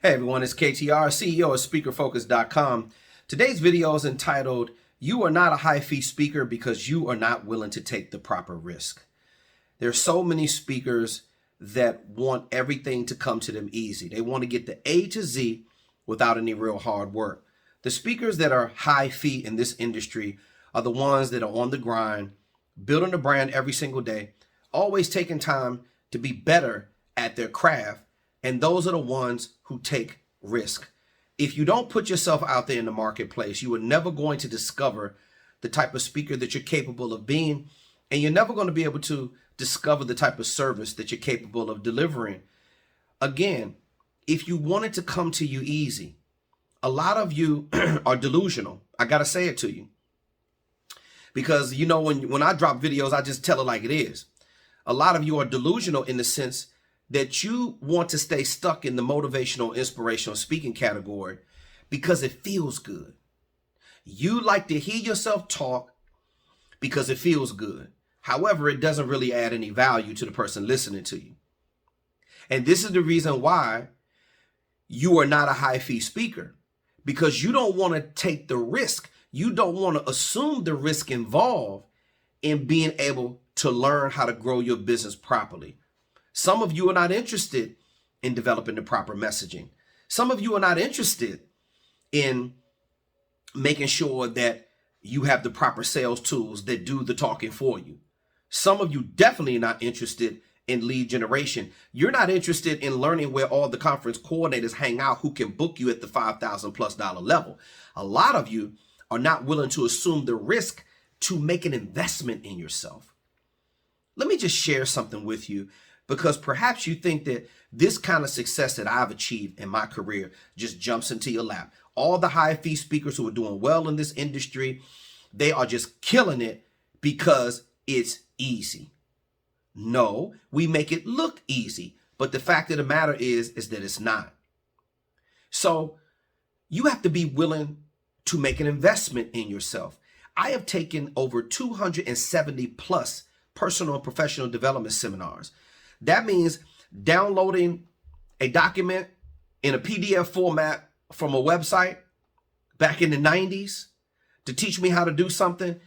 Hey everyone, it's KTR, CEO of SpeakerFocus.com. Today's video is entitled, You Are Not a High Fee Speaker Because You Are Not Willing to Take the Proper Risk. There are so many speakers that want everything to come to them easy. They want to get the A to Z without any real hard work. The speakers that are high fee in this industry are the ones that are on the grind, building a brand every single day, always taking time to be better at their craft. And those are the ones who take risk. If you don't put yourself out there in the marketplace, you are never going to discover the type of speaker that you're capable of being, and you're never going to be able to discover the type of service that you're capable of delivering. Again, if you want it to come to you easy, a lot of you are delusional. I got to say it to you. Because, you know, when I drop videos, I just tell it like it is. A lot of you are delusional in the sense that you want to stay stuck in the motivational, inspirational speaking category because it feels good. You like to hear yourself talk because it feels good. However, it doesn't really add any value to the person listening to you. And this is the reason why you are not a high fee speaker, because you don't want to take the risk. You don't want to assume the risk involved in being able to learn how to grow your business properly. Some of you are not interested in developing the proper messaging. Some of you are not interested in making sure that you have the proper sales tools that do the talking for you. Some of you definitely are not interested in lead generation. You're not interested in learning where all the conference coordinators hang out who can book you at the $5,000+ level. A lot of you are not willing to assume the risk to make an investment in yourself. Let me just share something with you, because perhaps you think that this kind of success that I've achieved in my career just jumps into your lap. All the high fee speakers who are doing well in this industry, they are just killing it because it's easy. No, we make it look easy, but the fact of the matter is that it's not. So you have to be willing to make an investment in yourself. I have taken over 270 plus personal and professional development seminars. That means downloading a document in a PDF format from a website back in the 90s to teach me how to do something,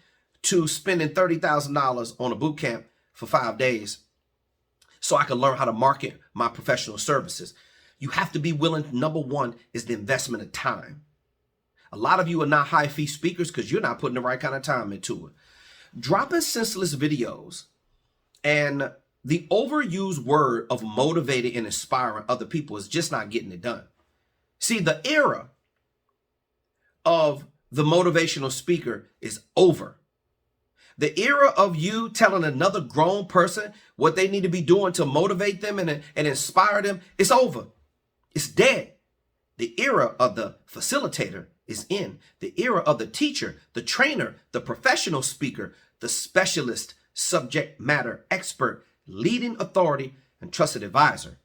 to spending $30,000 on a boot camp for 5 days so I can learn how to market my professional services. You have to be willing. Number one is the investment of time. A lot of you are not high fee speakers because you're not putting the right kind of time into it. Dropping senseless videos and the overused word of motivating and inspiring other people is just not getting it done. See, the era of the motivational speaker is over. The era of you telling another grown person what they need to be doing to motivate them and inspire them is over. It's dead. The era of the facilitator is in. The era of the teacher, the trainer, the professional speaker, the specialist, subject matter expert, leading authority, and trusted advisor.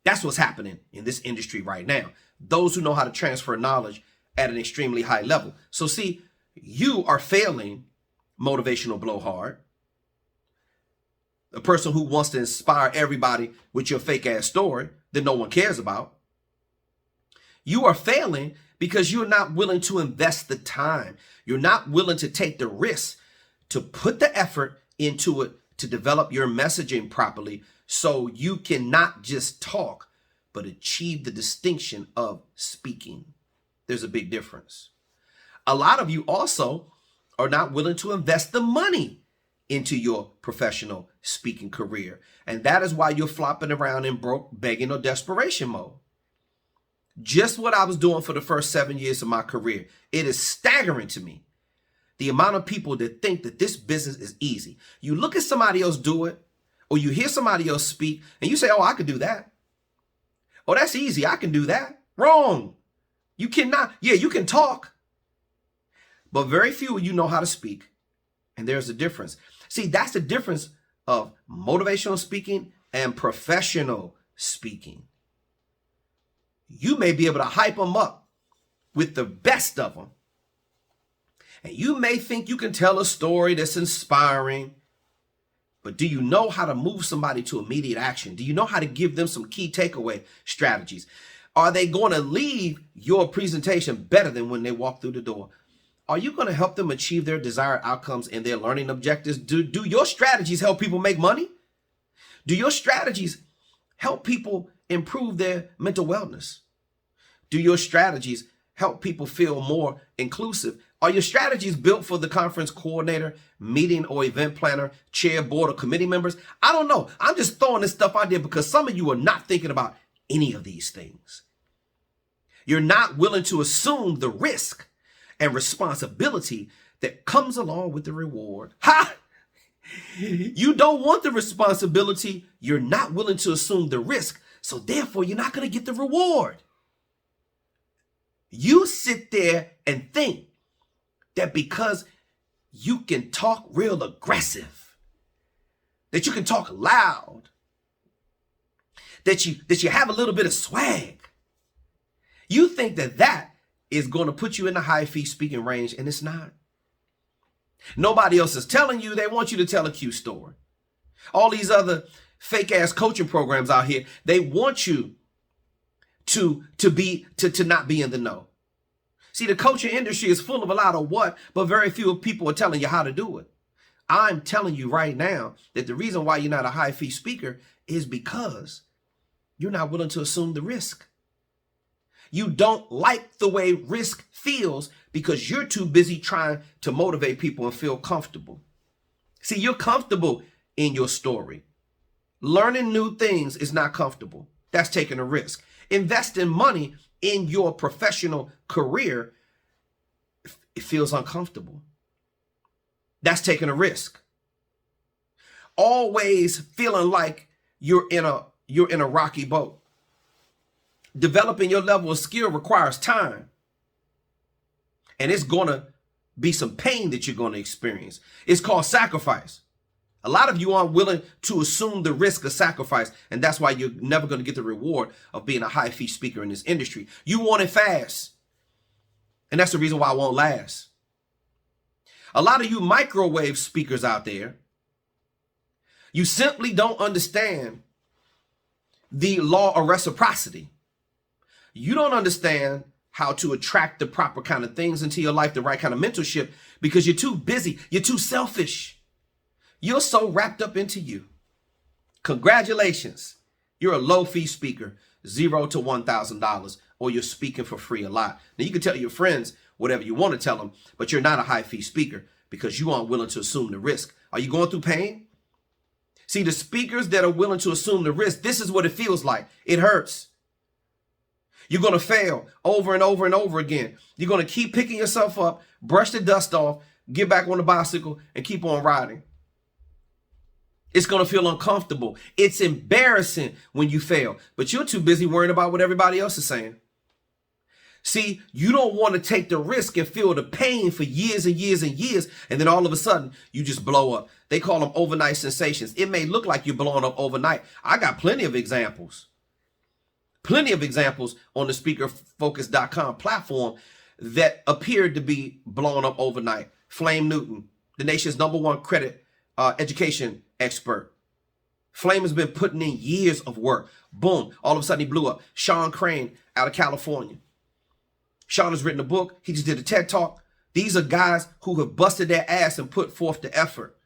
That's what's happening in this industry right now. Those who know how to transfer knowledge at an extremely high level. So see, you are failing motivational blowhard, a person who wants to inspire everybody with your fake ass story that no one cares about. You are failing because you're not willing to invest the time. You're not willing to take the risk to put the effort into it to develop your messaging properly, so you can not just talk, but achieve the distinction of speaking. There's a big difference. A lot of you also are not willing to invest the money into your professional speaking career. And that is why you're flopping around in broke, begging, or desperation mode. Just what I was doing for the first 7 years of my career. It is staggering to me, the amount of people that think that this business is easy. You look at somebody else do it, or you hear somebody else speak, and you say, oh, I could do that. Oh, that's easy. I can do that. Wrong. You cannot. Yeah, you can talk, but very few of you know how to speak. And there's a difference. See, that's the difference of motivational speaking and professional speaking. You may be able to hype them up with the best of them. And you may think you can tell a story that's inspiring, but do you know how to move somebody to immediate action? Do you know how to give them some key takeaway strategies? Are they going to leave your presentation better than when they walk through the door? Are you going to help them achieve their desired outcomes and their learning objectives? Do your strategies help people make money? Do your strategies help people improve their mental wellness? Do your strategies help people feel more inclusive? Are your strategies built for the conference coordinator, meeting or event planner, chair, board, or committee members? I don't know. I'm just throwing this stuff out there because some of you are not thinking about any of these things. You're not willing to assume the risk and responsibility that comes along with the reward. Ha! You don't want the responsibility. You're not willing to assume the risk. So therefore, you're not going to get the reward. You sit there and think that because you can talk real aggressive, that you can talk loud, that you have a little bit of swag, you think that is going to put you in the high fee speaking range, and it's not. Nobody else is telling you. They want you to tell a cute story. All these other fake ass coaching programs out here, they want you to not be in the know. See, the coaching industry is full of a lot of what, but very few people are telling you how to do it. I'm telling you right now that the reason why you're not a high fee speaker is because you're not willing to assume the risk. You don't like the way risk feels because you're too busy trying to motivate people and feel comfortable. See, you're comfortable in your story. Learning new things is not comfortable. That's taking a risk. Investing money in your professional career, it feels uncomfortable. That's taking a risk. Always feeling like you're in a rocky boat. Developing your level of skill requires time. And it's going to be some pain that you're going to experience. It's called sacrifice. A lot of you aren't willing to assume the risk of sacrifice, and that's why you're never going to get the reward of being a high fee speaker in this industry. You want it fast, and that's the reason why it won't last. A lot of you microwave speakers out there, you simply don't understand the law of reciprocity. You don't understand how to attract the proper kind of things into your life, the right kind of mentorship, because you're too busy. You're too selfish. You're so wrapped up into you. Congratulations. You're a low fee speaker, $0 to $1,000, or you're speaking for free a lot. Now you can tell your friends whatever you want to tell them, but you're not a high fee speaker because you aren't willing to assume the risk. Are you going through pain? See, the speakers that are willing to assume the risk, this is what it feels like. It hurts. You're going to fail over and over and over again. You're going to keep picking yourself up, brush the dust off, get back on the bicycle, and keep on riding. It's going to feel uncomfortable. It's embarrassing when you fail, but you're too busy worrying about what everybody else is saying. See, you don't want to take the risk and feel the pain for years and years and years, and then all of a sudden, you just blow up. They call them overnight sensations. It may look like you're blowing up overnight. I got plenty of examples. Plenty of examples on the speakerfocus.com platform that appeared to be blown up overnight. Flame Newton, the nation's #1 credit education expert. Flame has been putting in years of work. Boom, all of a sudden he blew up. Sean Crane out of California. Sean has written a book. He just did a TED Talk. These are guys who have busted their ass and put forth the effort.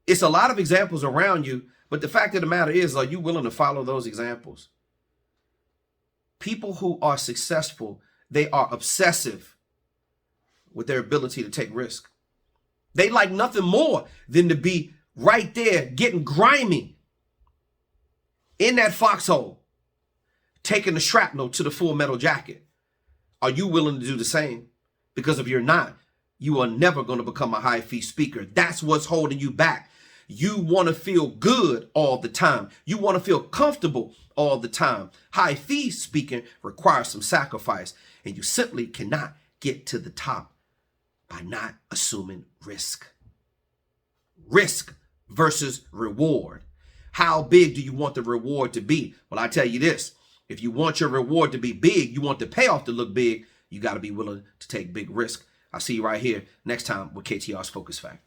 It's a lot of examples around you, but the fact of the matter is, are you willing to follow those examples? People who are successful, they are obsessive with their ability to take risk. They like nothing more than to be right there, getting grimy in that foxhole, taking the shrapnel to the full metal jacket. Are you willing to do the same? Because if you're not, you are never going to become a high fee speaker. That's what's holding you back. You want to feel good all the time. You want to feel comfortable all the time. High fee speaking requires some sacrifice, and you simply cannot get to the top by not assuming risk. Risk versus reward. How big do you want the reward to be? Well, I tell you this, if you want your reward to be big, you want the payoff to look big, you got to be willing to take big risk. I'll see you right here next time with KTR's Focus Fact.